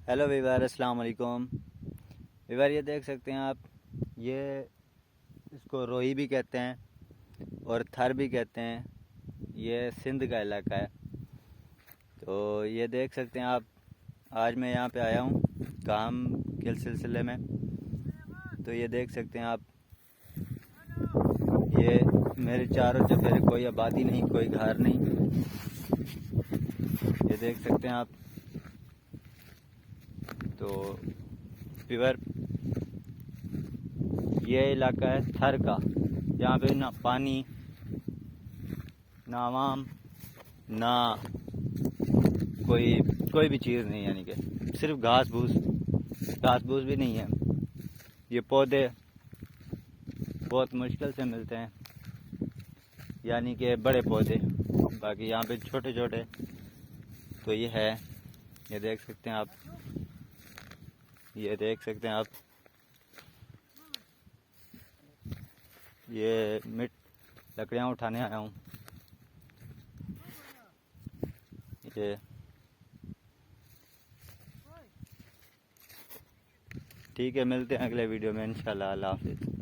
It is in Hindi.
हेलो वीवर, अस्सलाम वालेकुम। वीवर, ये देख सकते हैं आप, ये इसको रोही भी कहते हैं और थर भी कहते हैं। ये सिंध का इलाका है। तो ये देख सकते हैं आप, आज मैं यहाँ पे आया हूँ काम के सिलसिले में। तो ये देख सकते हैं आप, ये मेरे चारों चफेरे कोई आबादी नहीं, कोई घर नहीं। ये देख सकते हैं आप। तो वीवर, ये इलाका है थर का, जहाँ पे ना पानी, ना आवाम, ना कोई भी चीज़ नहीं, यानी कि सिर्फ घास भूस भी नहीं है। ये पौधे बहुत मुश्किल से मिलते हैं, यानी कि बड़े पौधे। बाकी यहाँ पे छोटे छोटे तो ये है। ये देख सकते हैं आप, ये देख सकते हैं आप, ये लकड़ियाँ उठाने आया हूँ। ये ठीक है, मिलते हैं अगले वीडियो में इंशाल्लाह। अल्लाह हाफिज़।